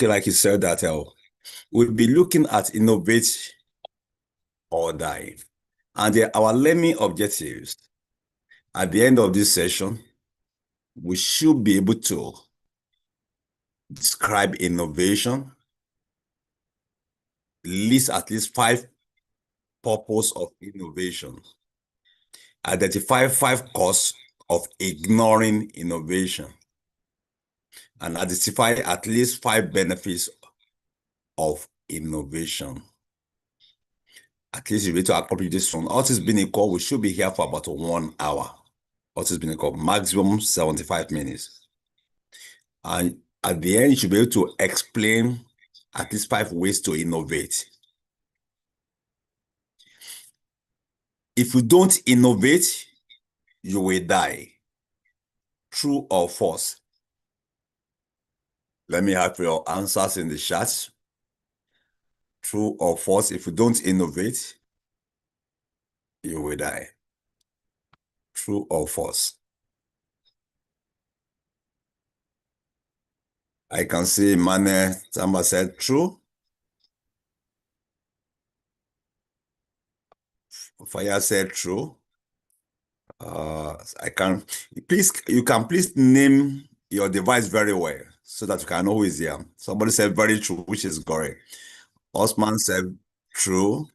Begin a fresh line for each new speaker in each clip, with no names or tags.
Okay, like you said that we'll be looking at innovate or die. And our learning objectives at the end of this session, we should be able to describe innovation, list at least 5 purposes of innovation, identify 5 causes of ignoring innovation, and identify at least 5 benefits of innovation. At least you'll be able to accomplish this one. All this being equal, we should be here for about 1 hour. All this being equal, maximum 75 minutes. And at the end, you should be able to explain at least 5 ways to innovate. If you don't innovate, you will die. True or false? Let me have your answers in the chat. True or false? If you don't innovate, you will die. True or false? I can see Mane Tamba said true. Fire said true. You can please name your device very well so that you can know who is here. Somebody said very true, which is correct. Osman said true.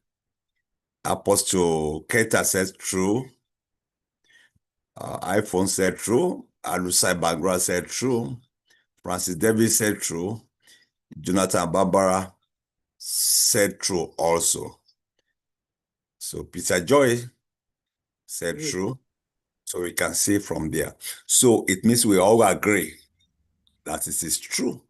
Apostle Keta said true. iPhone said true. Alusai Bagra said true. Francis Davis said true. Jonathan Barbara said true also. So Peter Joy said true. So we can see from there. So it means we all agree that it is true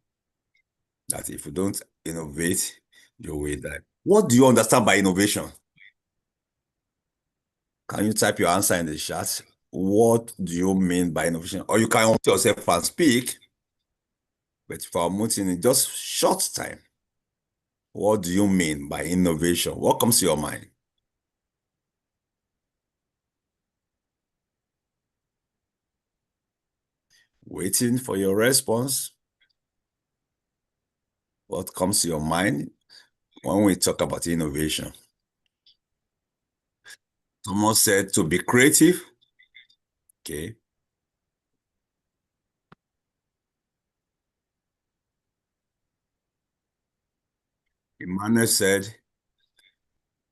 that if you don't innovate, you will die. What do you understand by innovation? Can you type your answer in the chat? What do you mean by innovation? Or you can unmute yourself and speak, but for unmuting in just short time. What do you mean by innovation? What comes to your mind? Waiting for your response. What comes to your mind when we talk about innovation? Someone said to be creative. Okay. Emmanuel said,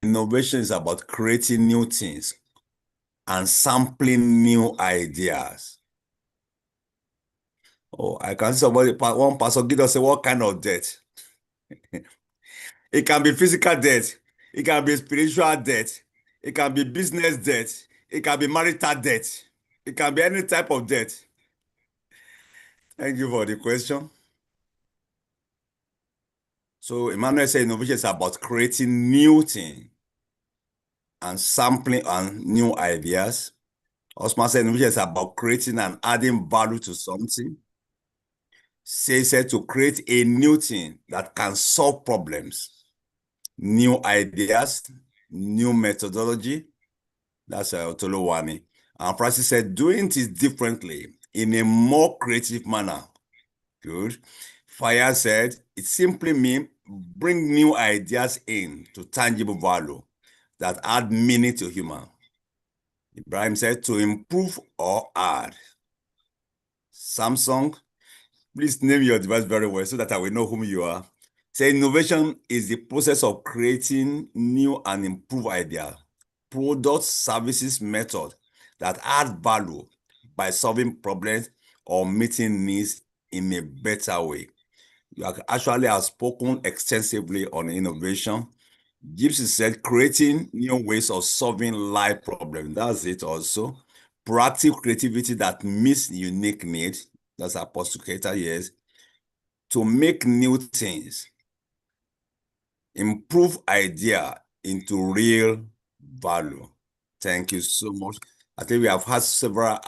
innovation is about creating new things and sampling new ideas. Oh, I can see somebody, one pastor Gideon say, what kind of debt? It can be physical debt. It can be spiritual debt. It can be business debt. It can be marital debt. It can be any type of debt. Thank you for the question. So Emmanuel said innovation is about creating new things and sampling and new ideas. Osman said innovation is about creating and adding value to something. Say said to create a new thing that can solve problems, new ideas, new methodology. That's Otolowani. And Francis said doing things differently in a more creative manner. Good. Fire said it simply means bring new ideas in to tangible value that add meaning to human. Ibrahim said to improve or add. Samsung, please name your device very well so that I will know whom you are. Say innovation is the process of creating new and improved ideas, products, services, methods that add value by solving problems or meeting needs in a better way. You actually have spoken extensively on innovation. Gibson said creating new ways of solving life problems. That's it also. Proactive creativity that meets unique needs. That's Apostle Keita, yes. To make new things. Improve idea into real value. Thank you so much. I think we have had several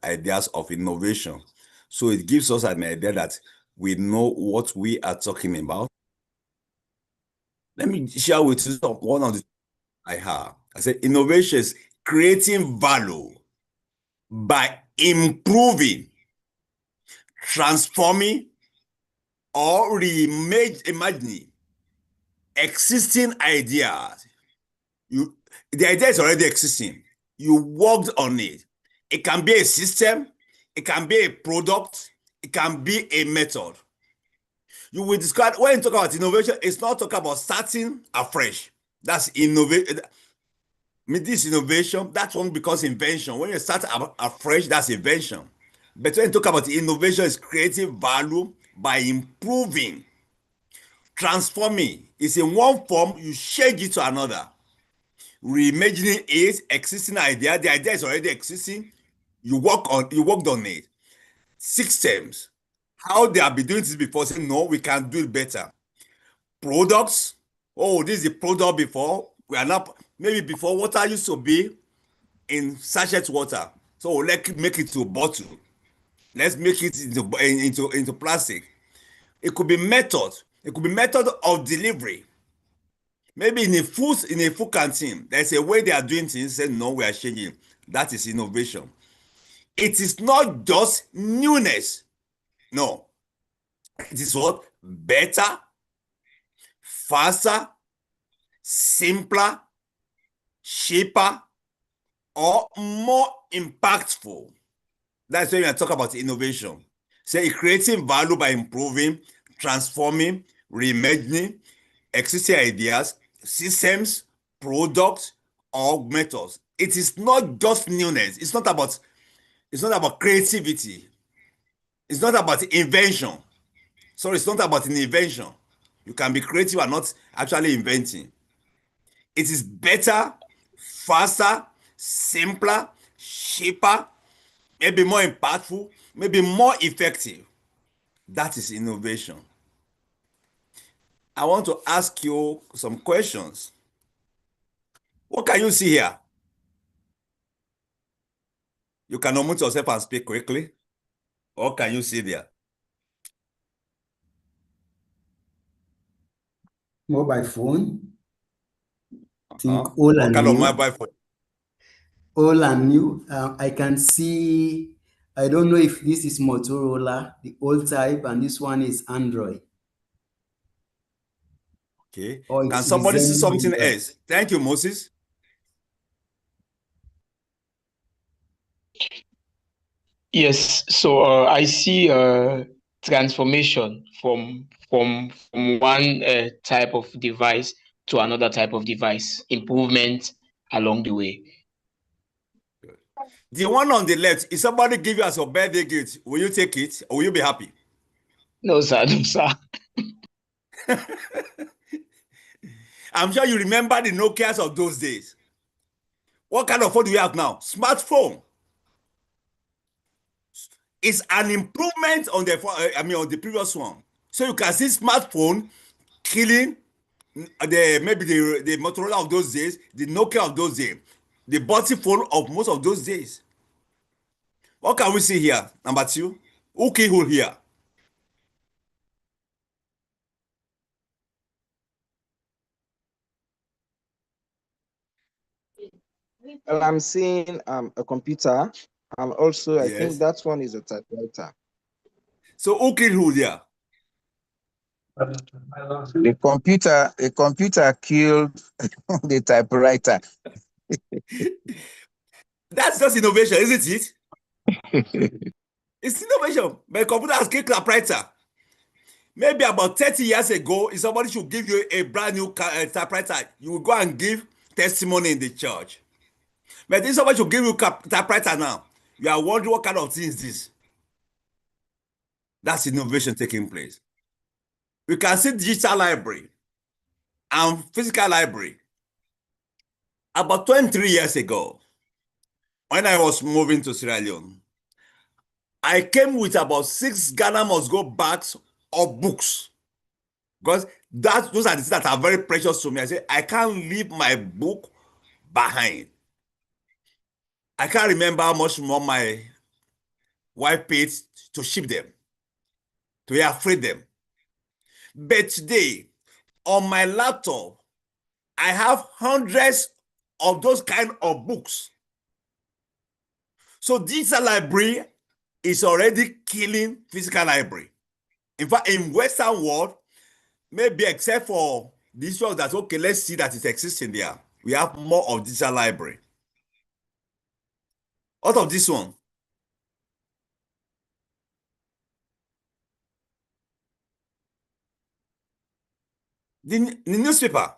ideas of innovation. So it gives us an idea that we know what we are talking about. Let me share with you one of the I have. I said innovation is creating value by improving, transforming, or reimagining existing ideas. The idea is already existing. You worked on it. It can be a system, it can be a product, it can be a method. You will describe when you talk about innovation, it's not talking about starting afresh. That's innovation. This innovation, that one becomes invention. When you start afresh, that's invention. But when you talk about innovation, it's creating value by improving, transforming. It's in one form, you change it to another. Reimagining is existing idea. The idea is already existing. You worked on it. Systems, how they have been doing this before, say no, we can do it better. Products, oh, this is the product before. We are not, maybe before water used to be in sachet water. So let's make it to a bottle. Let's make it into plastic. It could be method. It could be method of delivery. Maybe in a food canteen, there's a way they are doing things. Say no, we are changing. That is innovation. It is not just newness. No, it is what? Better, faster, simpler, cheaper, or more impactful. That's when you talk about innovation. Say creating value by improving, transforming, reimagining existing ideas, systems, products, or methods. It is not just newness. It's not about creativity. It's not about invention. Sorry, it's not about an invention. You can be creative and not actually inventing. It is better, faster, simpler, cheaper, maybe more impactful, maybe more effective. That is innovation. I want to ask you some questions. What can you see here? You can unmute yourself and speak quickly. What can you see there?
Mobile phone. Think
What
old and
kind of
new.
mobile phone?
Old and new. I can see, I don't know if this is Motorola, the old type, and this one is Android.
Okay.
Or
Can
it's
somebody see
resembling
something
Android.
else? Thank you, Moses.
Yes, so I see transformation from one type of device to another type of device, improvement along the way.
The one on the left, if somebody give you as a birthday gift, will you take it or will you be happy?
No, sir, no, sir.
I'm sure you remember the Nokias of those days. What kind of phone do you have now? Smartphone. It's an improvement on on the previous one. So you can see smartphone killing the Motorola of those days, the Nokia of those days, the button phone of most of those days. What can we see here? Number two, who key hole here?
Well, I'm seeing a computer. Also, I think
Yes.
that one is a typewriter.
So who killed who there?
The computer killed the typewriter.
That's just innovation, isn't it? It's innovation. But computer has killed typewriter. Maybe about 30 years ago, if somebody should give you a brand new typewriter, you will go and give testimony in the church. But if somebody should give you typewriter now, you are wondering what kind of thing is this? That's innovation taking place. We can see digital library and physical library. About 23 years ago, when I was moving to Sierra Leone, I came with about 6 Ghana must go bags of books. Because those are the things that are very precious to me. I say, I can't leave my book behind. I can't remember how much more my wife paid to ship them, to freight them. But today, on my laptop, I have hundreds of those kind of books. So digital library is already killing physical library In fact, in Western world, maybe except for this one that, okay, let's see that it's existing there. We have more of digital library. Out of this one, the newspaper.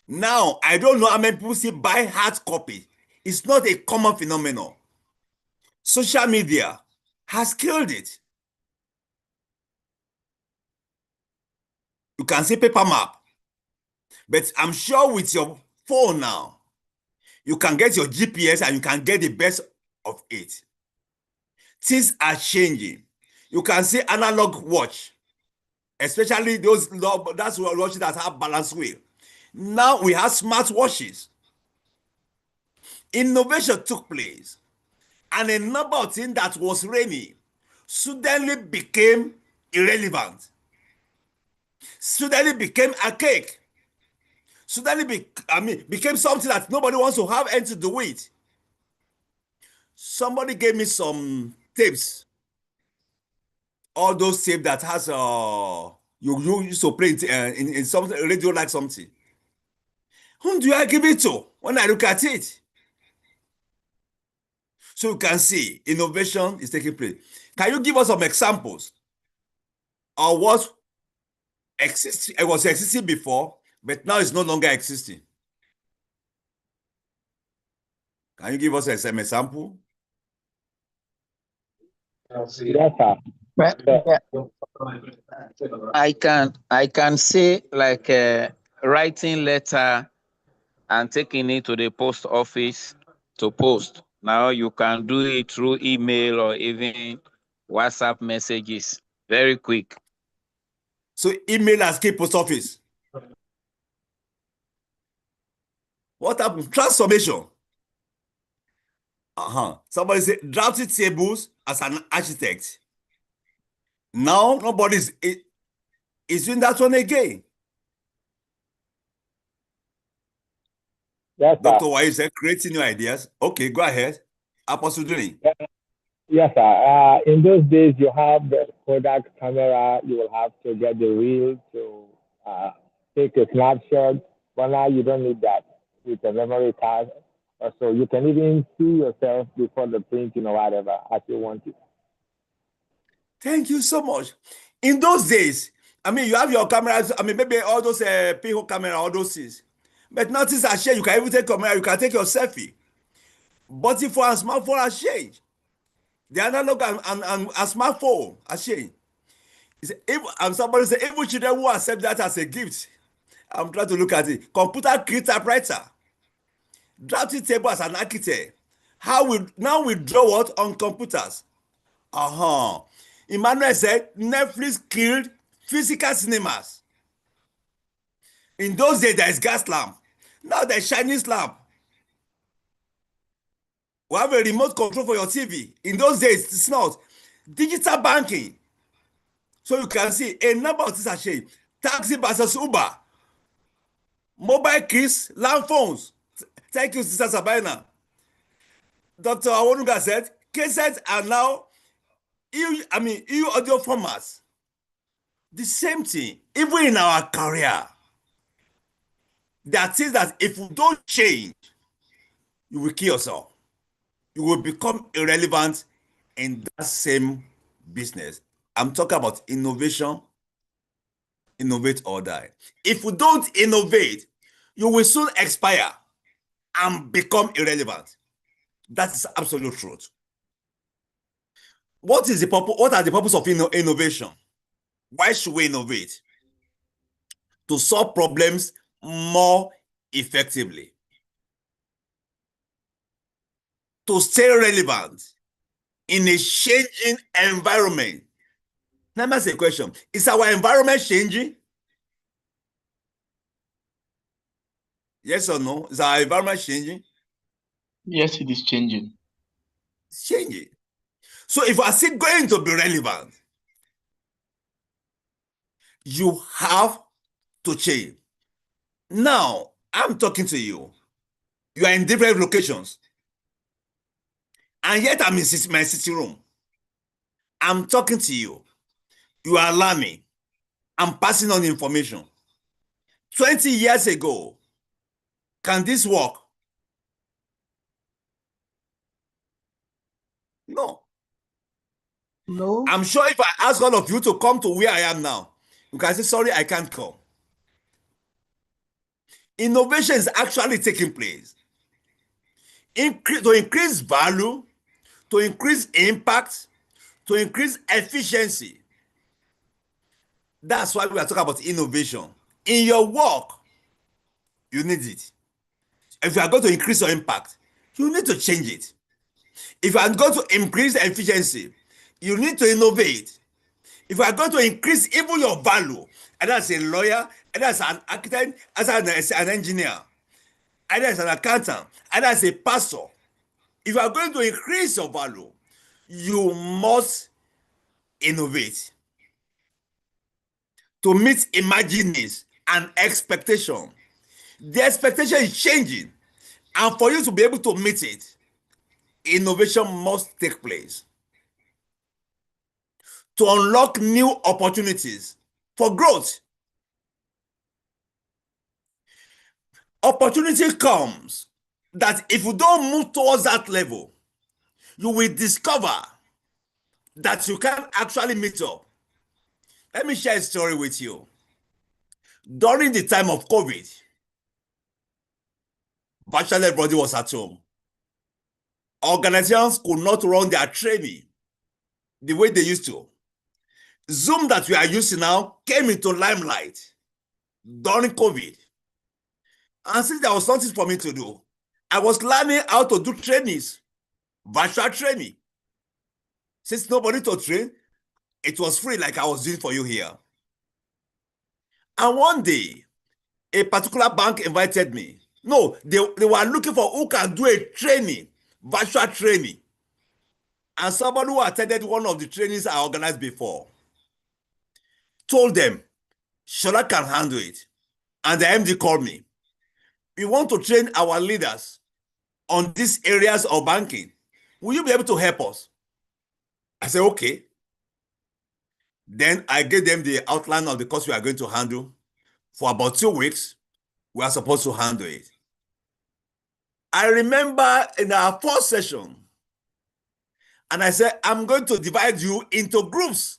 Now, I don't know how many people still buy hard copy. It's not a common phenomenon. Social media has killed it. You can say paper map, but I'm sure with your phone now, you can get your GPS and you can get the best of it. Things are changing. You can see analog watch, especially those watches that have balance wheel. Now we have smart watches. Innovation took place, and a number of things that was reigning suddenly became irrelevant, suddenly became archaic, suddenly became something that nobody wants to have anything to do with. Somebody gave me some tapes, all those tapes that has you used to play it, in some radio like something. Whom do I give it to when I look at it? So you can see innovation is taking place. Can you give us some examples of what it was existing before, but now it's no longer existing? Can you give us some example?
Yes, sir. I can say like writing letter and taking it to the post office to post. Now you can do it through email or even WhatsApp messages. Very quick.
So email has key post office. What happened? Transformation. Somebody said drafting tables as an architect. Now nobody is doing that one again.
Yes,
Dr. Wai said creating new ideas. Okay, go ahead. Apostle Dwayne.
Yes, sir. In those days, you have the Kodak camera. You will have to get the reel to take a snapshot. But now you don't need that with a memory card. So you can even see yourself before the printing or whatever as you want it.
Thank you so much. In those days, you have your cameras, maybe all those pinhole camera, all those things. But now things are changed. You can even take camera, you can take your selfie. But if for a smartphone has changed, the analog and smartphone has changed. Somebody said, even children who accept that as a gift. I'm trying to look at it. Computer kit typewriter. Drafting table as an architect. Now we draw what on computers. Emmanuel said Netflix killed physical cinemas. In those days, there is gas lamp. Now there's Chinese lamp. We have a remote control for your TV. In those days, it's not. Digital banking. So you can see a number of things are changed. Taxi versus Uber. Mobile keys, land phones. Thank you, Sister Sabina. Dr. Awonuga said, cassettes are now EU audio formats. The same thing, even in our career. There are things that if you don't change, you will kill yourself. You will become irrelevant in that same business. I'm talking about innovation, innovate or die. If you don't innovate, you will soon expire and become irrelevant. That is absolute truth. What are the purpose of innovation? Why should we innovate? To solve problems more effectively. To stay relevant in a changing environment. Let me ask a question. Is our environment changing? Yes or no? Is our environment changing?
Yes, it is changing.
It's changing. So if you are still going to be relevant, you have to change. Now, I'm talking to you. You are in different locations. And yet I'm in my sitting room. I'm talking to you. You are learning. I'm passing on information. 20 years ago, can this work? No.
No.
I'm sure if I ask all of you to come to where I am now, you can say, sorry, I can't come. Innovation is actually taking place. To increase value, to increase impact, to increase efficiency. That's why we are talking about innovation. In your work, you need it. If you are going to increase your impact, you need to change it. If you are going to increase efficiency, you need to innovate. If you are going to increase even your value, either as a lawyer, either as an architect, as an engineer, either as an accountant, either as a pastor, if you are going to increase your value, you must innovate to meet imaginings and expectation. The expectation is changing, and for you to be able to meet it, innovation must take place to unlock new opportunities for growth. Opportunity comes that if you don't move towards that level, you will discover that you can't actually meet up. Let me share a story with you. During the time of COVID, virtually everybody was at home. Organizations could not run their training the way they used to. Zoom that we are using now came into limelight during COVID. And since there was something for me to do, I was learning how to do trainings, virtual training. Since nobody to train, it was free like I was doing for you here. And one day, a particular bank invited me. No, they were looking for who can do a training, virtual training. And somebody who attended one of the trainings I organized before told them, Shola can handle it. And the MD called me. We want to train our leaders on these areas of banking. Will you be able to help us? I said, okay. Then I gave them the outline of the course we are going to handle. For about 2 weeks, we are supposed to handle it. I remember in our first session, and I said, I'm going to divide you into groups.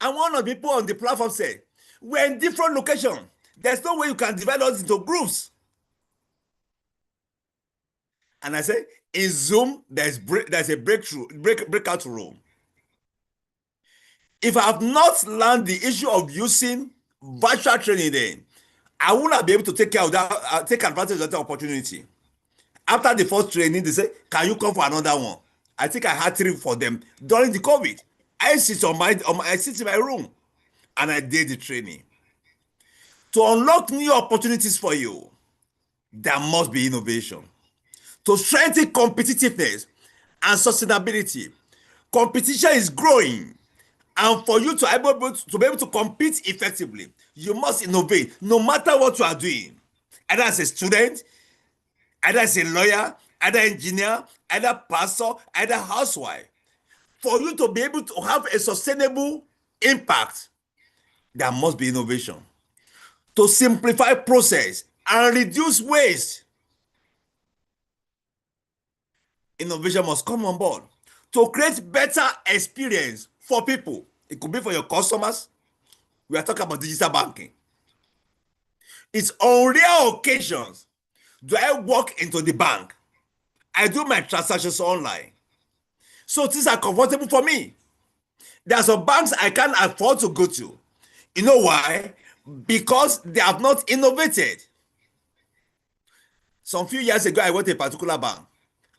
And one of the people on the platform said, we're in different locations. There's no way you can divide us into groups. And I said, in Zoom, there's a breakout room. If I have not learned the issue of using virtual training then, I will not be able to take care of that, take advantage of that opportunity. After the first training, they say, can you come for another one? I think I had 3 for them during the COVID. I sit in my room and I did the training. To unlock new opportunities for you, there must be innovation. To strengthen competitiveness and sustainability, competition is growing. And for you to be able to compete effectively, you must innovate no matter what you are doing. Either as a student, either as a lawyer, either engineer, either pastor, either housewife. For you to be able to have a sustainable impact, there must be innovation. To simplify process and reduce waste, innovation must come on board. To create better experience for people. It could be for your customers. We are talking about digital banking. It's on rare occasions do I walk into the bank. I do my transactions online. So things are comfortable for me. There are some banks I can't afford to go to. You know why? Because they have not innovated. Some few years ago, I went to a particular bank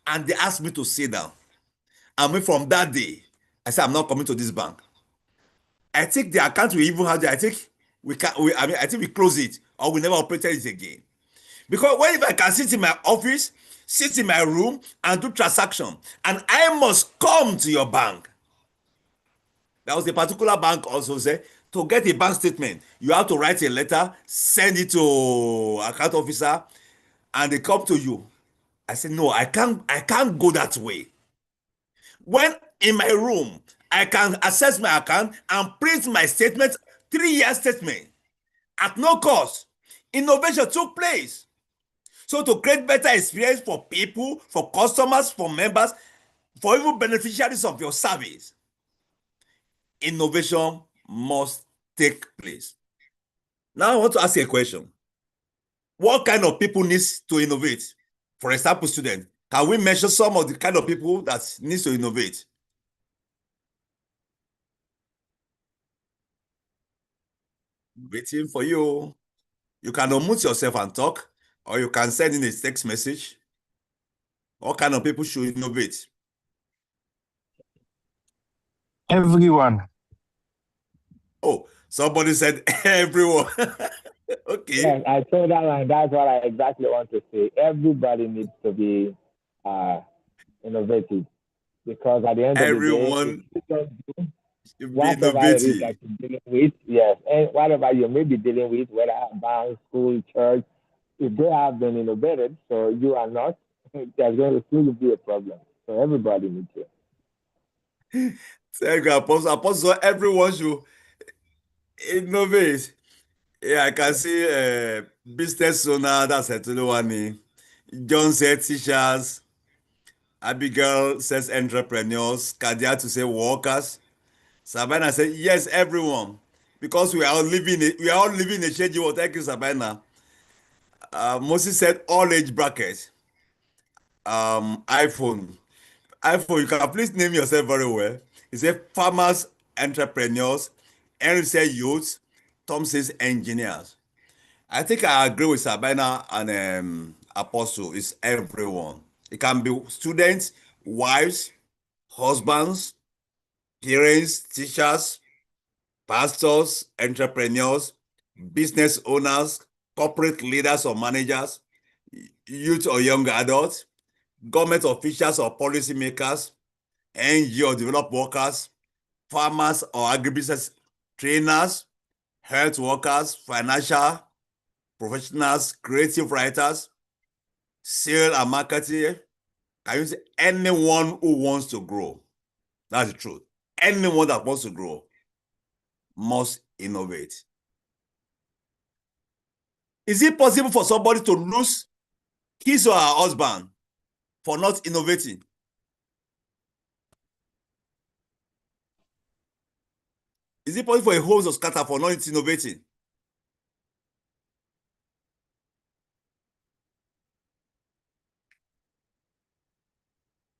and they asked me to sit down. And from that day, I said, I'm not coming to this bank. I think the account we even have, I think I think we close it or we never operated it again. Because what if I can sit in my office, sit in my room and do transaction, and I must come to your bank? That was a particular bank also said, to get a bank statement, you have to write a letter, send it to account officer, and they come to you. I said, no, I can't go that way. When in my room, I can access my account and print my statement, 3-year statement, at no cost. Innovation took place. So to create better experience for people, for customers, for members, for even beneficiaries of your service, innovation must take place. Now I want to ask you a question. What kind of people needs to innovate? For example, students, can we mention some of the kind of people that needs to innovate? Waiting for you. You can unmute yourself and talk, or you can send in a text message. What kind of people should innovate?
Everyone.
Oh, somebody said everyone. Okay.
Yes, I saw that line. That's what I exactly want to say. Everybody needs to be innovative, because at the end of the day,
Everyone
if you don't do
should be
whatever it is
innovative.
that you're dealing with, yes, and whatever you may be dealing with, whether bank, school, church, if they have been innovated, so you are not, there's going to still be a problem. So everybody needs to.
Thank you, Apostle. Apostle, everyone should innovate. Yeah, I can see business owner, that's Etuluwani. John said teachers. Abigail says entrepreneurs. Kadia to say workers. Sabina said yes, everyone. Because we are all living in a changing world. Thank you, Sabina. Moses said all age brackets. iPhone. iPhone, you can please name yourself very well. He said farmers, entrepreneurs. Henry said youth. Tom says engineers. I think I agree with Sabina and Apostle. It's everyone. It can be students, wives, husbands, parents, teachers, pastors, entrepreneurs, business owners, corporate leaders or managers, youth or young adults, government officials or policymakers, NGO or developed workers, farmers or agribusiness trainers, health workers, financial professionals, creative writers, sales and marketing. Can you say anyone who wants to grow? That's the truth. Anyone that wants to grow must innovate. Is it possible for somebody to lose his or her husband for not innovating? Is it possible for a home to scatter for not innovating?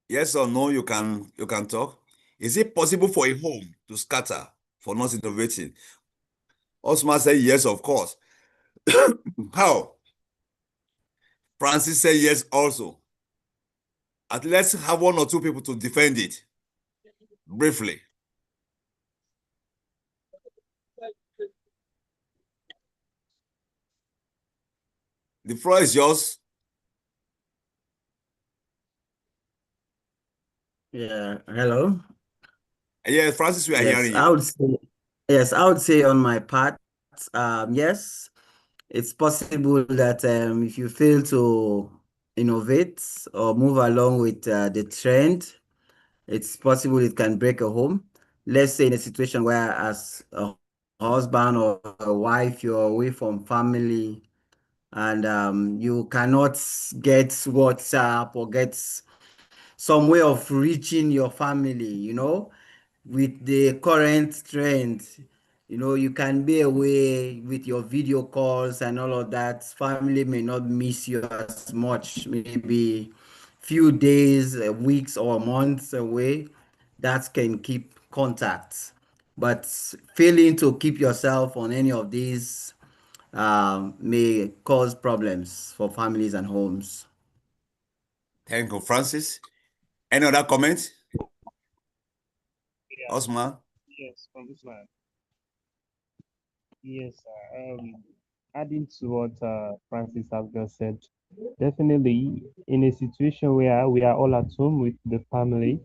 Yes or no, you can talk. Is it possible for a home to scatter for not innovating? Osman said yes, of course. How? Francis said yes also. Let's have one or two people to defend it briefly. The floor is yours.
Yeah, hello.
Yes, Francis, we are
Yes,
hearing
I
you.
would say, yes, I would say on my part, yes, it's possible that if you fail to innovate or move along with the trend, it's possible it can break a home. Let's say in a situation where, as a husband or a wife, you're away from family and you cannot get WhatsApp or get some way of reaching your family, with the current trend. You can be away with your video calls and all of that. Family may not miss you as much, maybe few days, weeks, or months away. That can keep contact. But failing to keep yourself on any of these may cause problems for families and homes.
Thank you, Francis. Any other comments?
Yeah.
Osman?
Yes, from this line. Yes, adding to what Francis has just said, definitely in a situation where we are all at home with the family,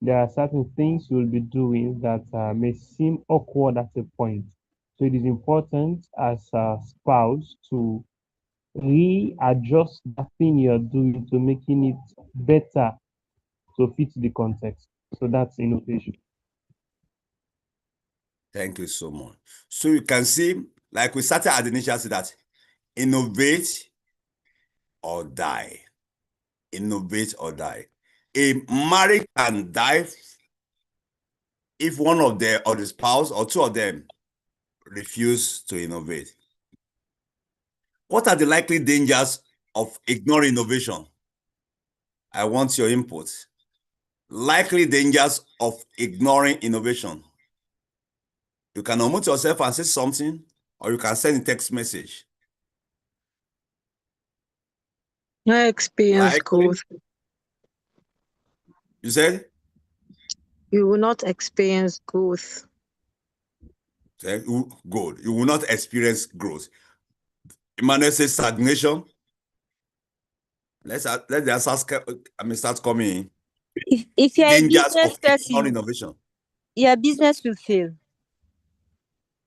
there are certain things we'll be doing that may seem awkward at a point. So it is important as a spouse to readjust the thing you're doing to making it better to fit the context. So that's innovation.
Thank you so much. So you can see, like we started at the initial, that innovate or die. Innovate or die. A marriage can die if one of them, or the spouse, or two of them refuse to innovate. What are the likely dangers of ignoring innovation? I want your input. Likely dangers of ignoring innovation. You can unmute yourself and say something, or you can send a text message.
No experience
Likely?
growth.
You said?
You will not experience growth.
Good. You will not experience growth. Emmanuel says stagnation. Let the answers start coming in.
If you're
Dangers
a business
of
person,
innovation.
your business will fail.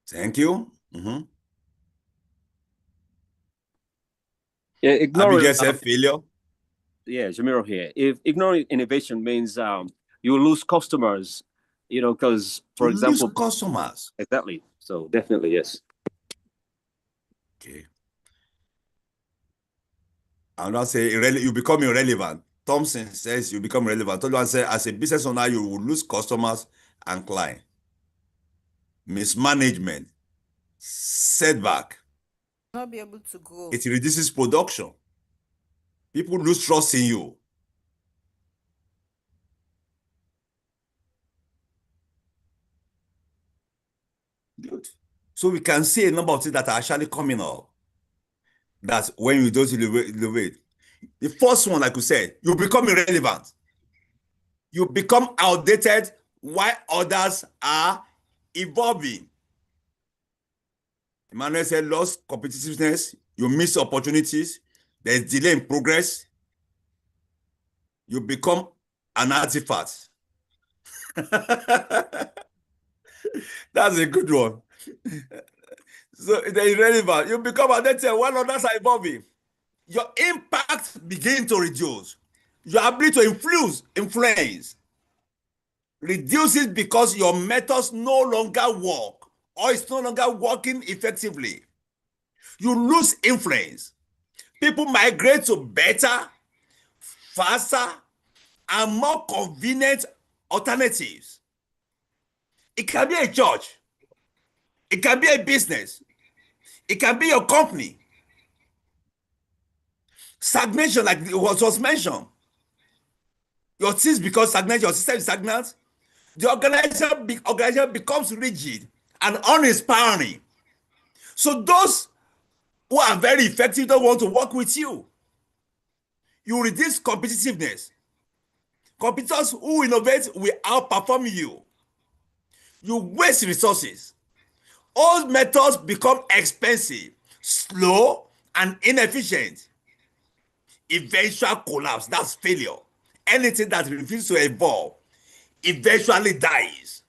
Thank you.
Yeah, ignoring
Abijay said failure.
Yeah, Jamiro here. If ignoring innovation means you lose customers, because for example,
lose customers.
Exactly. So definitely yes.
Okay. I'll not say you become irrelevant. Thompson says you become relevant. Toluwan says as a business owner, you will lose customers and clients. Mismanagement, setback.
Not be able to grow.
It reduces production. People lose trust in you. Good. So we can see a number of things that are actually coming up. That's when you don't innovate. The first one, like you said, you become irrelevant. You become outdated while others are evolving. Emmanuel said, lost competitiveness, you miss opportunities, there's delay in progress, you become an artifact. That's a good one. So they're irrelevant. You become outdated while others are evolving. Your impact begins to reduce. Your ability to influence reduces because your methods no longer work, or it's no longer working effectively. You lose influence. People migrate to better, faster, and more convenient alternatives. It can be a church. It can be a business. It can be your company. Stagnation, like what was mentioned. Your teams become stagnant, your system is stagnant. The organization becomes rigid and uninspiring. So those who are very effective don't want to work with you. You reduce competitiveness. Competitors who innovate will outperform you. You waste resources. Old methods become expensive, slow, and inefficient. Eventual collapse, that's failure. Anything that refuses to evolve eventually dies.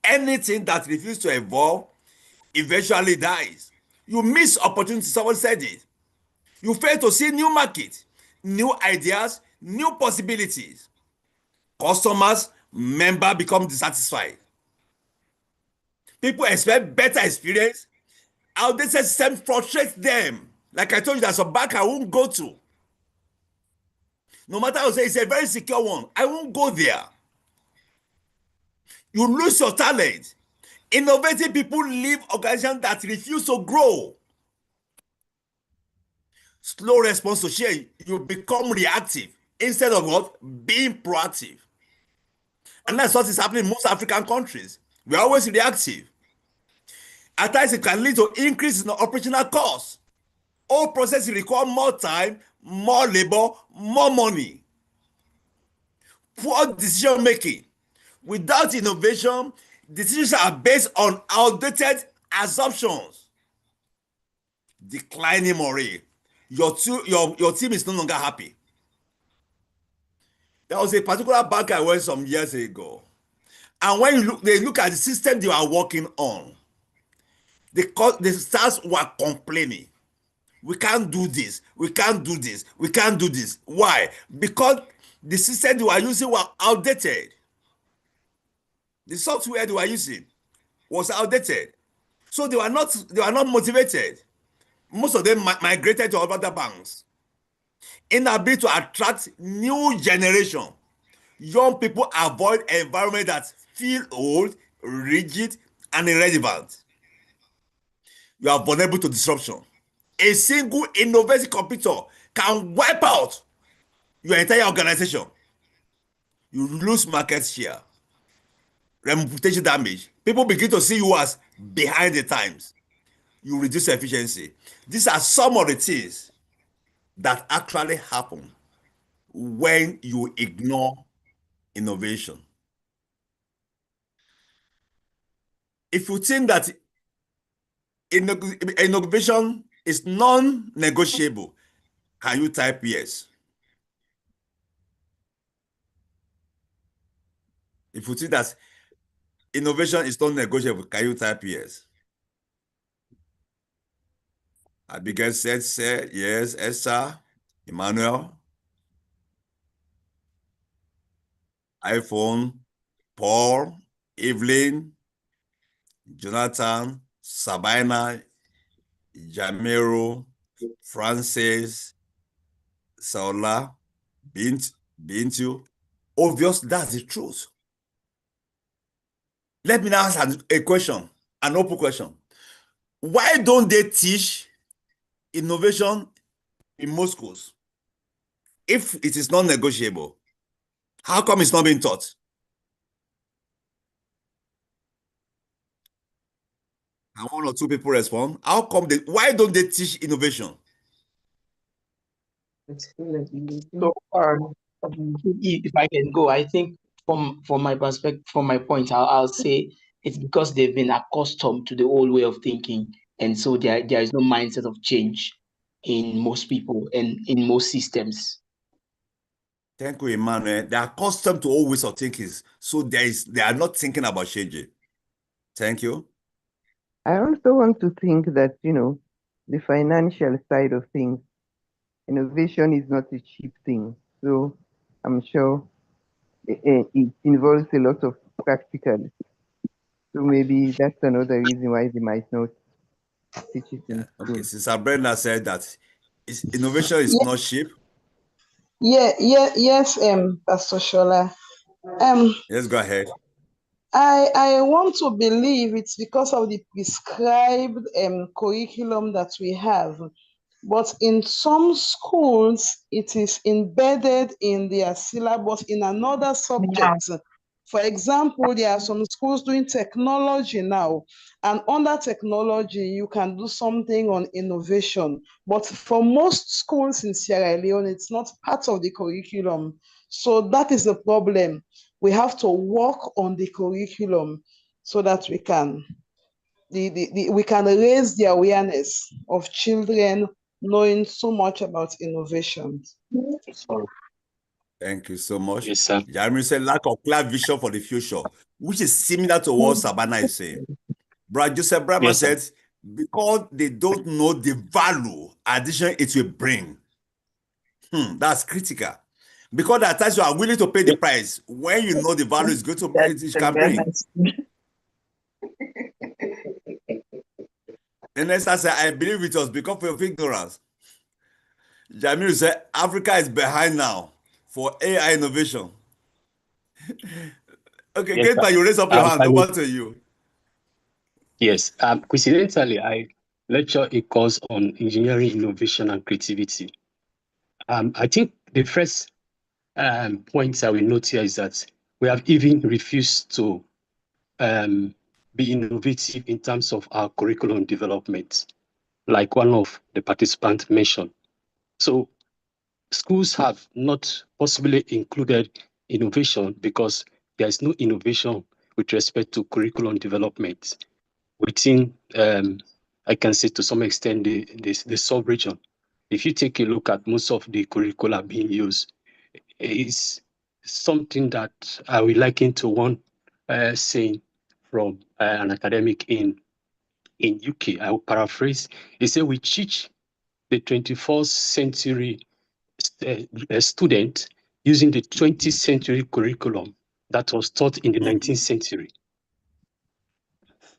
Anything that refuses to evolve eventually dies. You miss opportunities, someone said it. You fail to see new markets, new ideas, new possibilities. Customers, members become dissatisfied. People expect better experience. Outdated system frustrates them. Like I told you, there's a bank I won't go to. No matter how you say it's a very secure one, I won't go there. You lose your talent. Innovative people leave organizations that refuse to grow. Slow response to change, you become reactive instead of what? Being proactive. And that's what is happening in most African countries. We're always reactive. At times, it can lead to increase in operational costs. All processes require more time, more labor, more money. Poor decision making. Without innovation, decisions are based on outdated assumptions. Declining morale. Your team is no longer happy. There was a particular bank I went some years ago. And when they look at the system they are working on, the staff were complaining. We can't do this. We can't do this. We can't do this. Why? Because the system they were using were outdated. The software they were using was outdated. So they were not motivated. Most of them migrated to other banks. Inability to attract new generation. Young people avoid environment that feel old, rigid, and irrelevant. You are vulnerable to disruption. A single innovative computer can wipe out your entire organization. You lose market share, reputation damage. People begin to see you as behind the times. You reduce efficiency. These are some of the things that actually happen when you ignore innovation. If you think that innovation is non-negotiable, can you type yes? If you think that innovation is non-negotiable, can you type yes? Abigail said yes. Esther, Emmanuel, iPhone, Paul, Evelyn, Jonathan, Sabina, Jamiro, Francis, Sola, Bintu. Obvious, that's the truth. Let me now ask a question, an open question. Why don't they teach innovation in most schools? If it is non-negotiable, how come it's not being taught? And one or two people respond. Why don't they teach innovation?
So, if I can go, I think from my perspective, from my point, I'll say it's because they've been accustomed to the old way of thinking, and so there is no mindset of change in most people and in most systems.
Thank you, Emmanuel. They are accustomed to old ways of thinking, so they are not thinking about changing. Thank you.
I also want to think that, the financial side of things, innovation is not a cheap thing. So I'm sure it involves a lot of practical. So maybe that's another reason why they might not teach it in school.
Okay, Sister Brenda said that innovation is not cheap.
Yes, Pastor Shola.
Let's go ahead.
I want to believe it's because of the prescribed curriculum that we have. But in some schools, it is embedded in their syllabus in another subject. For example, there are some schools doing technology now, and under technology, you can do something on innovation. But for most schools in Sierra Leone, it's not part of the curriculum. So that is the problem. We have to work on the curriculum so that we can raise the awareness of children knowing so much about innovation.
Thank you so much.
Yes, sir.
Jeremy said lack of clear vision for the future, which is similar to what Sabana is saying. Brother Joseph Brahma said, because they don't know the value addition it will bring. That's critical. Because at times you are willing to pay the price when you know the value is going to it can bring. And then I said, I believe it was because of ignorance. Jamil said, Africa is behind now for AI innovation. Okay,
Yes,
Gateman, you raise up your hand. Over to you.
Yes, coincidentally, I lecture a course on engineering, innovation, and creativity. I think the first point I will note here is that we have even refused to be innovative in terms of our curriculum development, like one of the participants mentioned. So schools have not possibly included innovation because there is no innovation with respect to curriculum development within, I can say to some extent, the sub-region. If you take a look at most of the curricula being used, it's something that I will liken to one saying from an academic in UK. I will paraphrase. He said, we teach the 21st century student using the 20th century curriculum that was taught in the 19th century.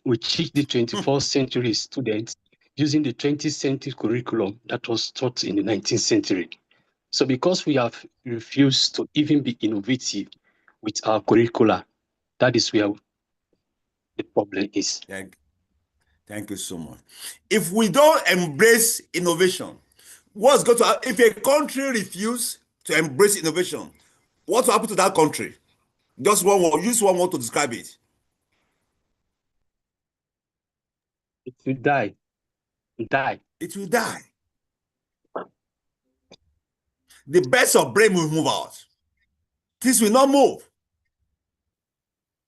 we teach the 21st century students using the 20th century curriculum that was taught in the 19th century. So because we have refused to even be innovative with our curricula, that is where the problem is.
Thank you so much. If we don't embrace innovation, what's going to happen? If a country refuses to embrace innovation, what will happen to that country? Just one word, use one word to describe it.
It will die. Die.
It will die. The best of brain will move out. Things will not move.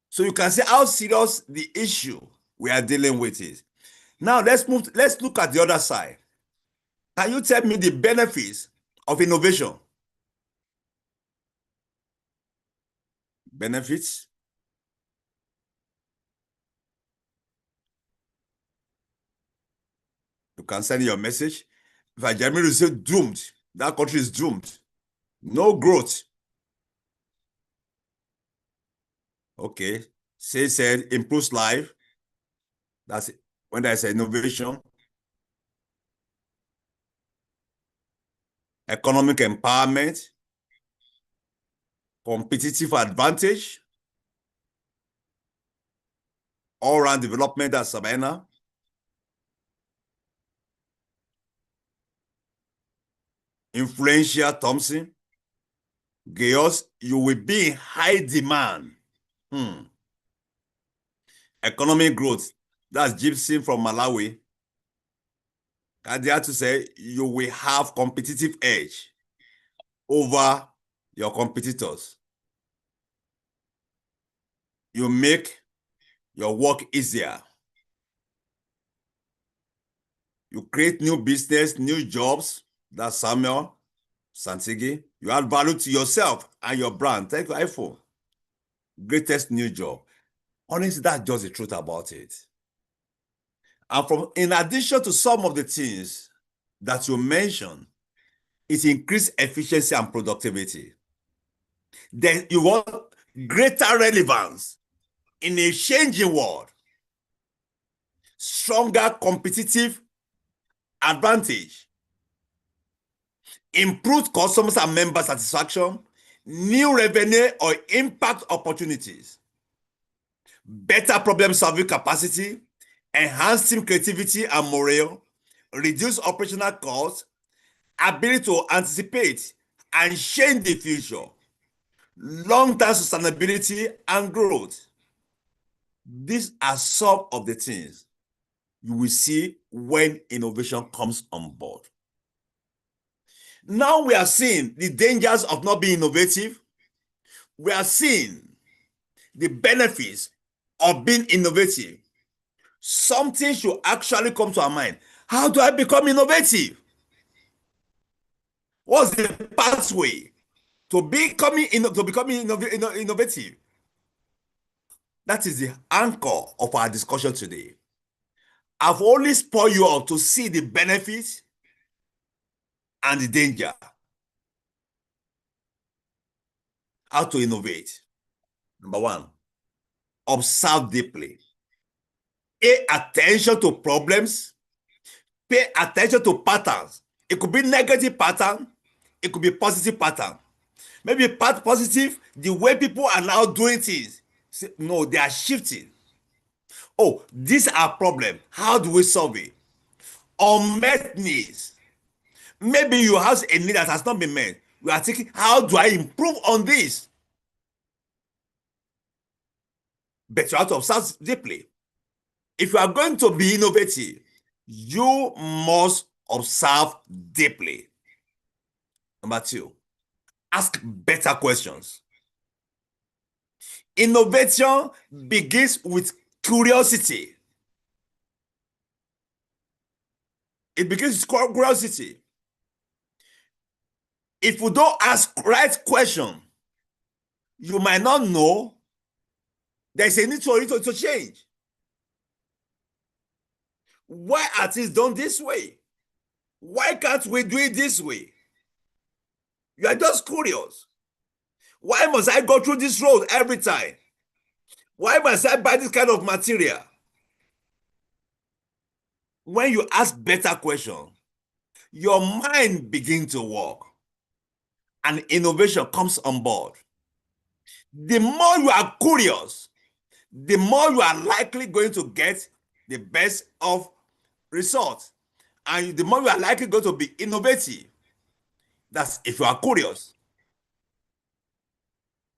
So you can see how serious the issue we are dealing with is. Now let's look at the other side. Can you tell me the benefits of innovation? Benefits? You can send your message. If Germany is doomed, that country is doomed. No growth. Okay. Said improves life. That's it. When there's innovation. Economic empowerment. Competitive advantage. All-round development at Savannah. Influential Thompson. Chaos, you will be in high demand. Economic growth, that's Gypsy from Malawi. And they have to say you will have competitive edge over your competitors. You make your work easier. You create new business, new jobs. That's Samuel Santigi. You add value to yourself and your brand. Thank you, iPhone. Greatest new job. Honestly, that's just the truth about it. And in addition to some of the things that you mentioned, it increased efficiency and productivity. Then you want greater relevance in a changing world, stronger competitive advantage, improved customers and member satisfaction, new revenue or impact opportunities, better problem-solving capacity, enhanced team creativity and morale, reduce operational costs, ability to anticipate and change the future, long-term sustainability and growth. These are some of the things you will see when innovation comes on board. Now we are seeing the dangers of not being innovative. We are seeing the benefits of being innovative. Something should actually come to our mind. How do I become innovative? What's the pathway to becoming innovative? That is the anchor of our discussion today. I've only spoiled you all to see the benefits and the danger. How to innovate. Number one, observe deeply. Pay attention to problems. Pay attention to patterns. It could be negative pattern. It could be positive pattern. Maybe part positive, the way people are now doing things. No, they are shifting. Oh, these are problems. How do we solve it? Unmet needs. Maybe you have a need that has not been met. You are thinking, how do I improve on this? But you have to observe deeply. If you are going to be innovative, you must observe deeply. Number two, ask better questions. Innovation begins with curiosity. It begins with curiosity. If you don't ask right question, you might not know there's a need for it to change. Why are things done this way? Why can't we do it this way? You are just curious. Why must I go through this road every time? Why must I buy this kind of material? when you ask better questions, your mind begins to work and innovation comes on board. The more you are curious, the more you are likely going to get the best of results. And the more you are likely going to be innovative. That's if you are curious.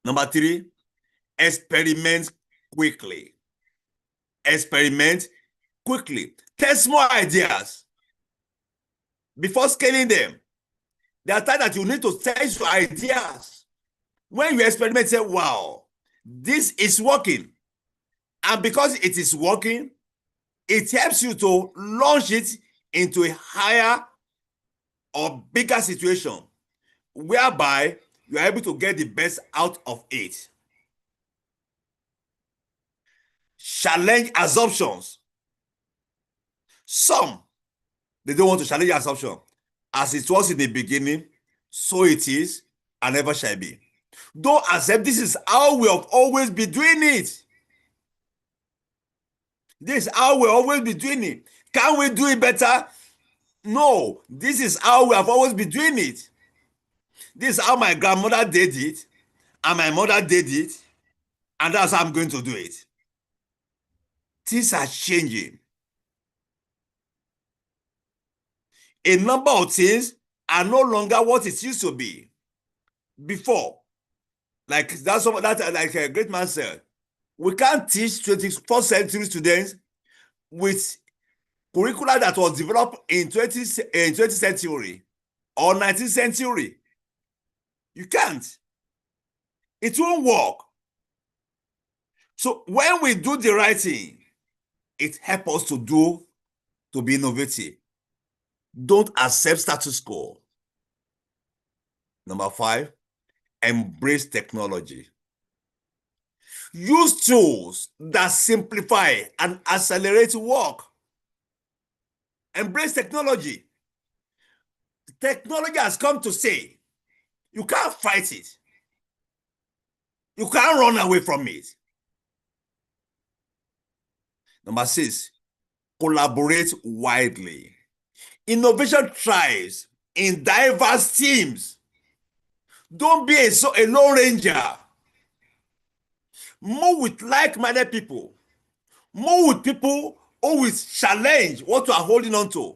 Number 3, experiment quickly. Experiment quickly. Test more ideas before scaling them. There are times that you need to test your ideas. When you experiment, say, wow, this is working. And because it is working, it helps you to launch it into a higher or bigger situation whereby you are able to get the best out of it. Challenge assumptions. Some, they don't want to challenge assumption. As it was in the beginning, so it is, and ever shall be. Don't accept this is how we have always been doing it. This is how we always be doing it. Can we do it better? No, this is how we have always been doing it. This is how my grandmother did it, and my mother did it, and that's how I'm going to do it. Things are changing. A number of things are no longer what it used to be before. Like that's what like a great man said. We can't teach 21st century students with curricula that was developed in 20th century or 19th century. You can't. It won't work. So when we do the right thing, it helps us to be innovative. Don't accept status quo. Number 5, embrace technology. Use tools that simplify and accelerate work. Embrace technology. Technology has come to stay. You can't fight it. You can't run away from it. Number 6, collaborate widely. Innovation thrives in diverse teams. Don't be a lone ranger. Move with like-minded people. Move with people who will challenge what you are holding on to.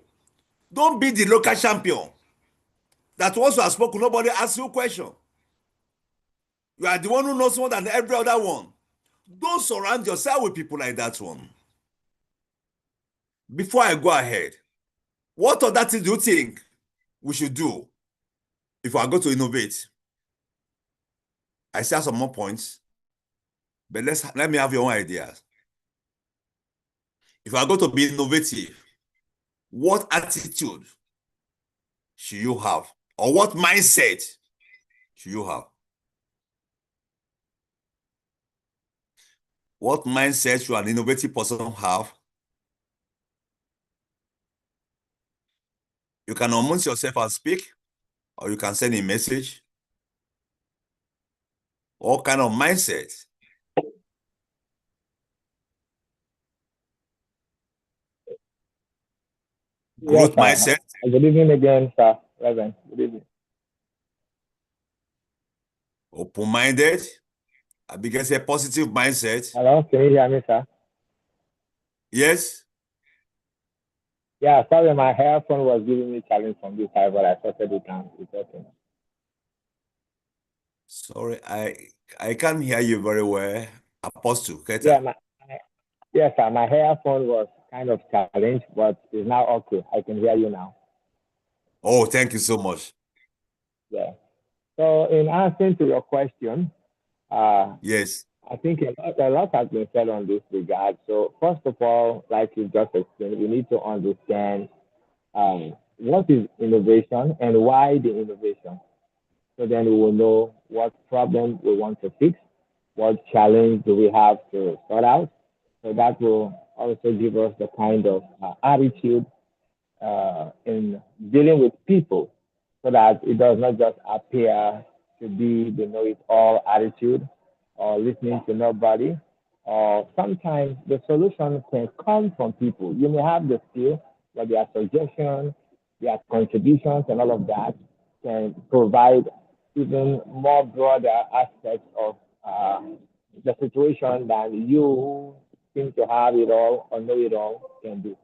Don't be the local champion that once you have spoken, nobody asks you a question. You are the one who knows more than every other one. Don't surround yourself with people like that one. Before I go ahead, what other things do you think we should do if we are going to innovate? I still have some more points, but let me have your own ideas. If you are going to be innovative, what attitude should you have? Or what mindset should you have? What mindset should an innovative person have? You can unmute yourself and speak, or you can send a message. What kind of mindset? Growth mindset?
Good evening again, sir. Reverend. Good evening.
Open-minded? I begin to say positive mindset.
Hello, can you hear me, sir?
Yes?
Yeah, sorry, my earphone was giving me challenge from this side, but I sorted it out. It's okay.
Sorry, I can't hear you very well. Apostle Keta.
Yeah, yes, sir. My earphone was kind of challenged, but it's now okay. I can hear you now.
Oh, thank you so much.
Yeah. So in answering to your question,
yes,
I think a lot has been said on this regard. So first of all, like you just explained, we need to understand what is innovation and why the innovation. So then we will know what problem we want to fix, what challenge do we have to sort out. So that will also give us the kind of attitude in dealing with people, so that it does not just appear to be the know-it-all attitude or listening to nobody. Or sometimes the solution can come from people. You may have the skill, but their suggestions, their contributions, and all of that can provide even more broader aspects of the situation than you who seem to have it all or know it all can do.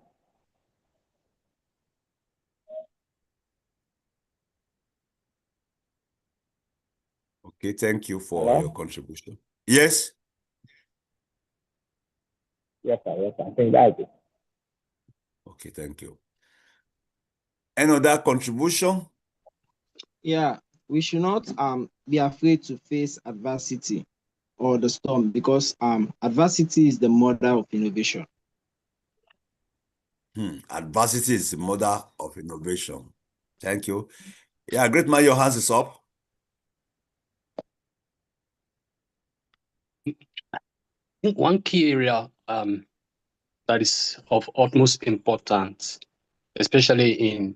Okay, thank you for
Hello?
your contribution. Yes?
Yes, sir. Yes, sir. I think that's it.
Okay, thank you. Any other contribution?
Yeah, we should not be afraid to face adversity or the storm, because adversity is the mother of innovation.
Adversity is the mother of innovation. Thank you. Yeah, great man, your hands is up.
I think one key area that is of utmost importance, especially in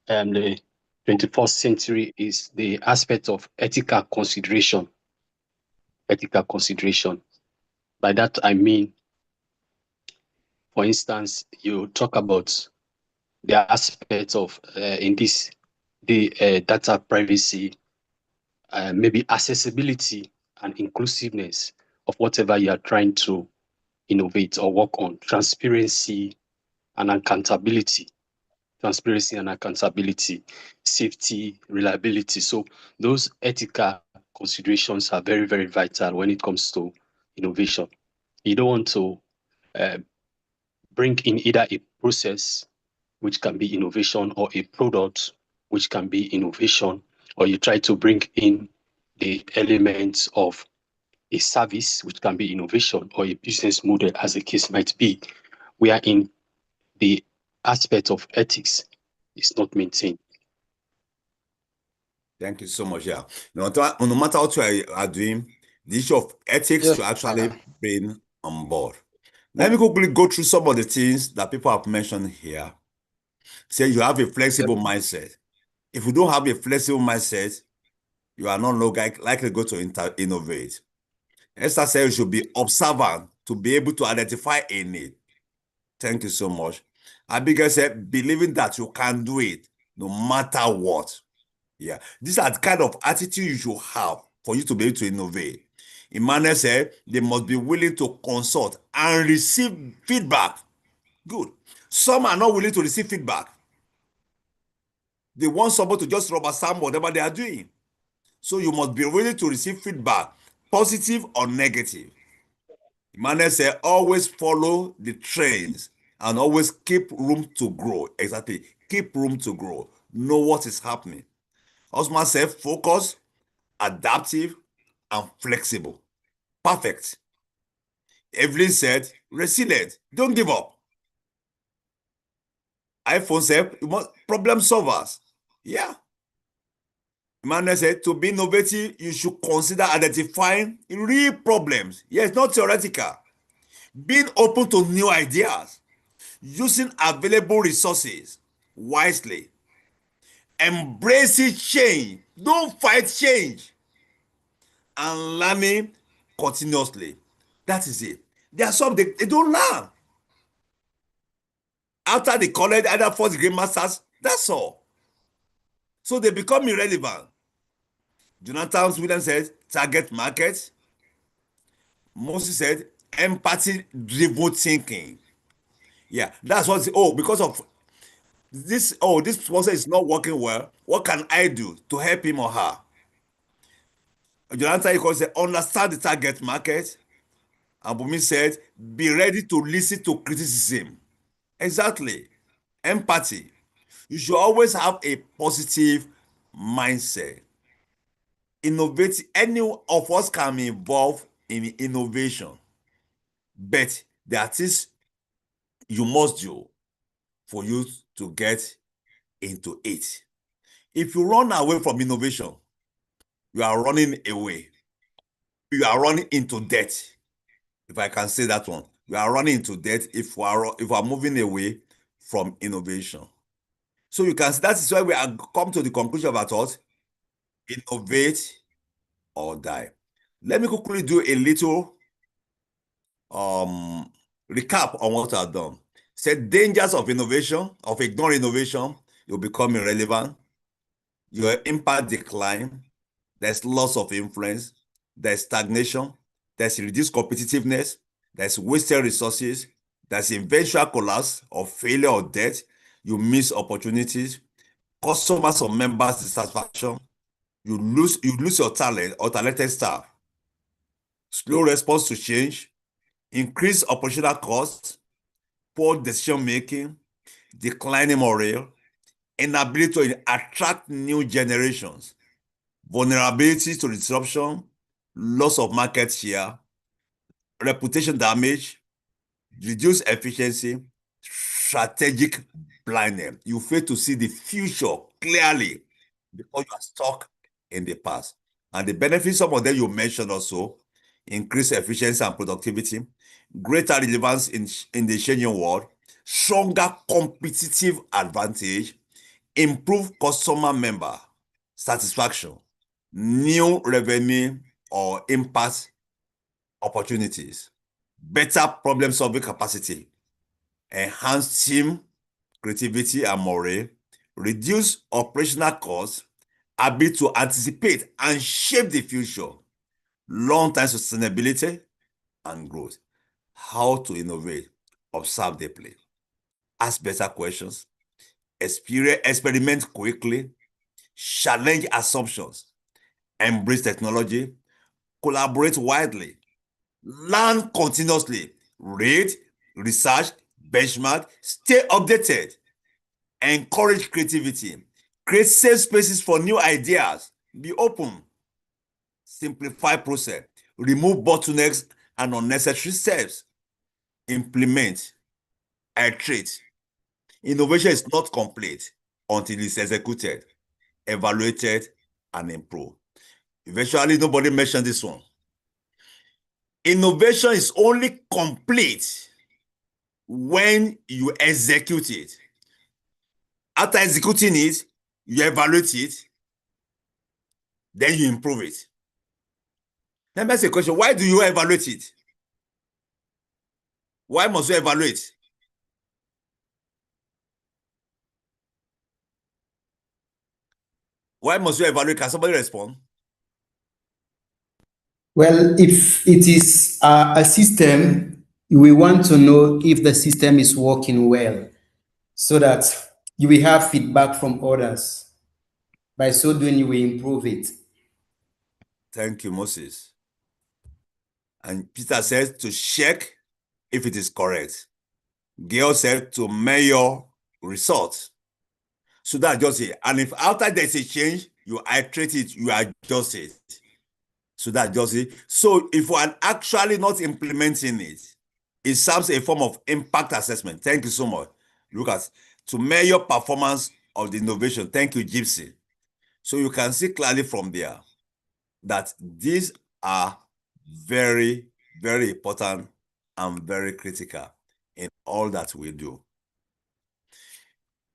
the 21st century, is the aspect of ethical consideration. Ethical consideration. By that, I mean, for instance, you talk about the aspects of, in this, the data privacy, maybe accessibility and inclusiveness of whatever you are trying to innovate or work on, transparency and accountability, safety, reliability. So those ethical considerations are very, very vital when it comes to innovation. You don't want to bring in either a process, which can be innovation, or a product, which can be innovation, or you try to bring in the elements of a service, which can be innovation, or a business model, as the case might be, where in the aspect of ethics is not maintained.
Thank you so much. Yeah. No matter what you are doing, the issue of ethics should actually be on board. Let me quickly go through some of the things that people have mentioned here. Say you have a flexible mindset. If you don't have a flexible mindset, you are not likely going to innovate. Esther said you should be observant to be able to identify a need. Thank you so much. Abigail said, believing that you can do it no matter what. Yeah, these are the kind of attitude you should have for you to be able to innovate. Emmanuel said they must be willing to consult and receive feedback. Good. Some are not willing to receive feedback. They want someone to just rubber stamp whatever they are doing. So you must be willing to receive feedback, positive or negative. Emmanuel said always follow the trends and always keep room to grow. Exactly. Keep room to grow. Know what is happening. Osman said focus, adaptive, and flexible. Perfect. Evelyn said resilient. Don't give up. iPhone said problem solvers. Yeah. Emmanuel said to be innovative, you should consider identifying real problems. Yes, not theoretical. Being open to new ideas. Using available resources wisely. Embracing change. Don't fight change. And learning continuously. That is it. There are some they don't learn. After the college, either first degree masters, that's all. So they become irrelevant. Jonathan Williams said target market. Moses said empathy driven thinking. Yeah, that's what. Because of this. This sponsor is not working well. What can I do to help him or her? Jonathan Iko said understand the target market. Abumi said be ready to listen to criticism. Exactly. Empathy. You should always have a positive mindset. Innovate. Any of us can be involved in innovation, but there are things you must do for you to get into it. If you run away from innovation, you are running away. You are running into debt. If I can say that one, we are running into debt if we are moving away from innovation. So you can see that is why we are come to the conclusion of our thought: innovate or die. Let me quickly do a little recap on what I've done. Said dangers of innovation, of ignoring innovation, you'll become irrelevant, your impact decline, there's loss of influence, there's stagnation, there's reduced competitiveness, there's wasted resources, there's eventual collapse or failure or death, you miss opportunities, customers or members dissatisfaction, you lose your talent or talented staff, slow response to change, increased operational costs, poor decision making, declining morale, inability to attract new generations, vulnerability to disruption, loss of market share, reputation damage, reduced efficiency, strategic blindness. You fail to see the future clearly because you are stuck in the past. And the benefits, some of them you mentioned also, increased efficiency and productivity, greater relevance in the changing world, stronger competitive advantage, improved customer member satisfaction, new revenue or impact opportunities, better problem-solving capacity, enhanced team creativity and morale, reduce operational costs, ability to anticipate and shape the future, long-term sustainability and growth. How to innovate? Observe deeply, ask better questions, experiment quickly, challenge assumptions, embrace technology, collaborate widely, learn continuously, read, research, benchmark, stay updated, encourage creativity, create safe spaces for new ideas, be open, simplify process, remove bottlenecks and unnecessary steps, implement, iterate. Innovation is not complete until it's executed, evaluated, and improved. Eventually, nobody mentioned this one. Innovation is only complete when you execute it. After executing it, you evaluate it, then you improve it. Let me ask you a question. Why do you evaluate it? Why must you evaluate? Why must you evaluate? Can somebody respond?
Well, if it is a system, we want to know if the system is working well so that you will have feedback from others. By so doing, you will improve it.
Thank you, Moses. And Peter says to check if it is correct. Gail said to measure results. So that's just it. And if after there's a change, you iterate it, you adjust it. So that's just it. So if we are actually not implementing it, it serves a form of impact assessment. Thank you so much. Look at to measure performance of the innovation. Thank you, Gypsy. So you can see clearly from there that these are very, very important and very critical in all that we do.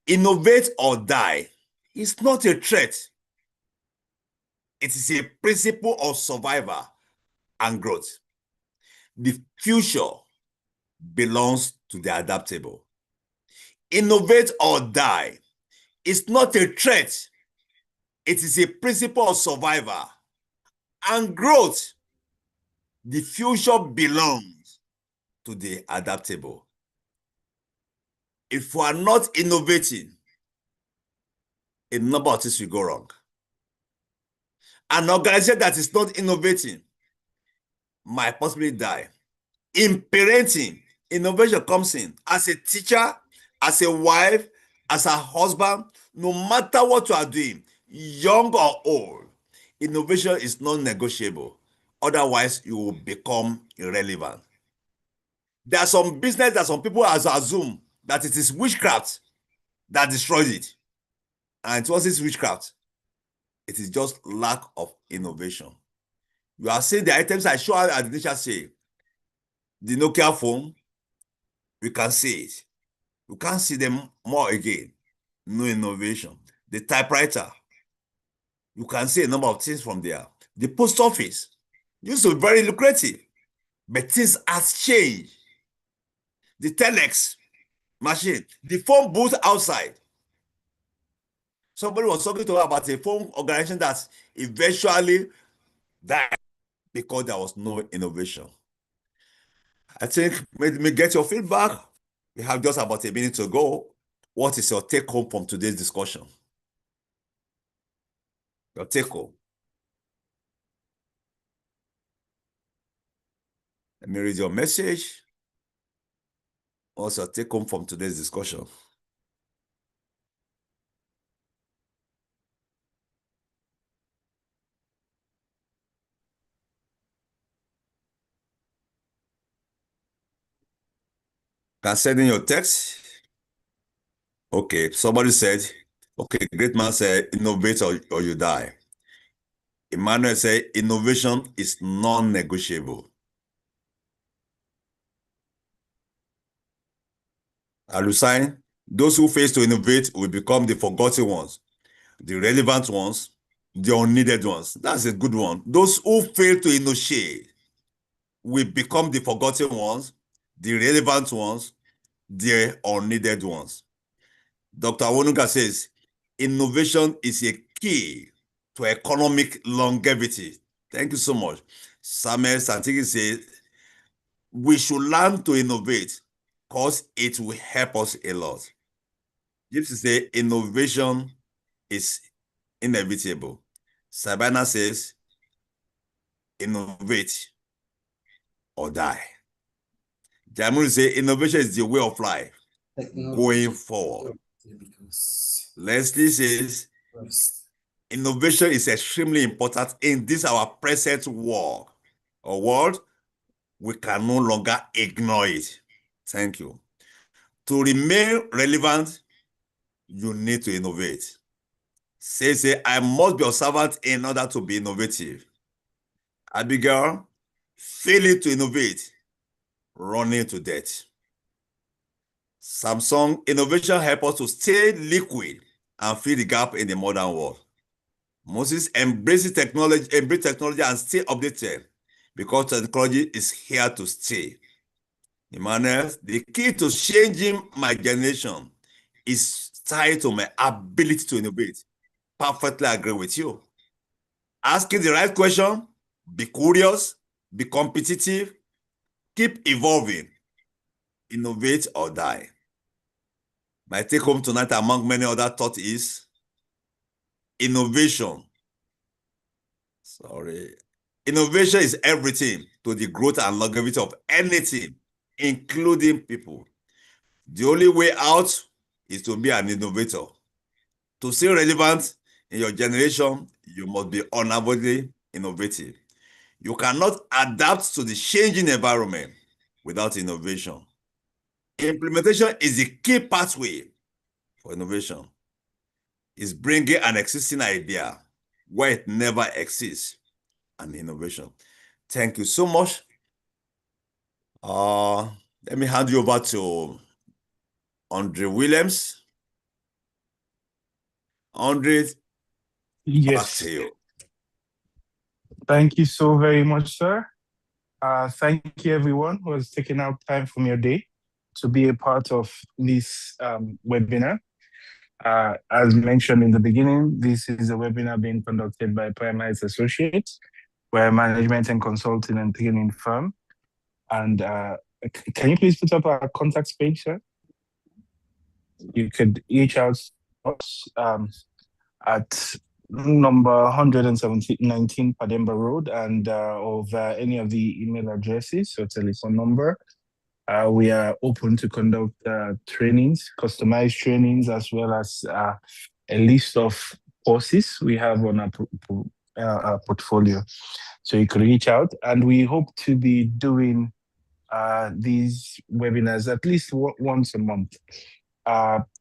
Innovate or die is not a threat. It is a principle of survival and growth. The future belongs to the adaptable. Innovate or die is not a threat. It is a principle of survival and growth. The future belongs to the adaptable. If we are not innovating, a number of things will go wrong. An organization that is not innovating might possibly die. In parenting, innovation comes in as a teacher, as a wife, as a husband, no matter what you are doing, young or old, innovation is non-negotiable. Otherwise, you will become irrelevant. There are some business that some people assume that it is witchcraft that destroys it. And it wasn't witchcraft. It is just lack of innovation. You are seeing the items I showed at the initial say. The Nokia phone, we can see it. You can't see them more again. No innovation. The typewriter, you can see a number of things from there. The post office used to be very lucrative, but things has changed. The telex, machine. The phone booth outside. Somebody was talking to her about a phone organization that eventually died because there was no innovation. I think let me get your feedback. We have just about a minute to go. What is your take home from today's discussion? Your take home. Let me read your message. Also, take home from today's discussion. Can send in your text. Okay, somebody said, okay, great man said, innovate or you die. Emmanuel said, innovation is non-negotiable. Alusign, those who fail to innovate will become the forgotten ones, the relevant ones, the unneeded ones. That's a good one. Those who fail to initiate will become the forgotten ones, the relevant ones, the unneeded ones. Dr. Wonuga says, innovation is a key to economic longevity. Thank you so much. Samuel Santigi says, we should learn to innovate because it will help us a lot. Gypsy says, innovation is inevitable. Sabina says, innovate or die. Jamuru says, innovation is the way of life going forward. Leslie says, innovation is extremely important in this our present world. A world, we can no longer ignore it. Thank you. To remain relevant, you need to innovate. Say, I must be observant in order to be innovative. Abigail, failing to innovate, running to death. Samsung, innovation helps us to stay liquid and fill the gap in the modern world. Moses, embrace technology and stay updated because technology is here to stay. Emmanuel, the key to changing my generation is tied to my ability to innovate. Perfectly agree with you. Asking the right question, be curious, be competitive, keep evolving, innovate or die. My take home tonight, among many other thoughts, is innovation. Innovation is everything to the growth and longevity of anything, including people. The only way out is to be an innovator. To stay relevant in your generation, you must be unavoidably innovative. You cannot adapt to the changing environment without innovation. Implementation is the key pathway for innovation. It's bringing an existing idea where it never exists, an innovation. Thank you so much. Let me hand you over to Andre Williams. Andre,
yes.
Back to you.
Thank you so very much, sir. Thank you, everyone who has taken out time from your day to be a part of this webinar. As mentioned in the beginning, this is a webinar being conducted by Primaries Associates. We're a management and consulting and training firm. And can you please put up our contact page, sir? You could reach out to us at number 119 Pademba Road and over any of the email addresses or telephone number. We are open to conduct trainings, customized trainings, as well as a list of courses we have on our portfolio. So you can reach out, and we hope to be doing these webinars at least once a month.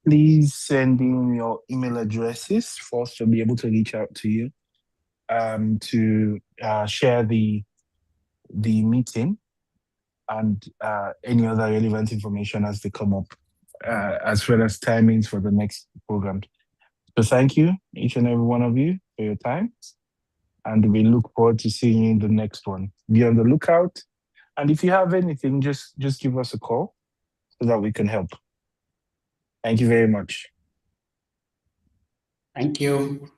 Please send in your email addresses for us to be able to reach out to you to share the meeting and any other relevant information as they come up, as well as timings for the next program. So thank you, each and every one of you, for your time. And we look forward to seeing you in the next one. Be on the lookout. And if you have anything, just give us a call so that we can help. Thank you very much.
Thank you.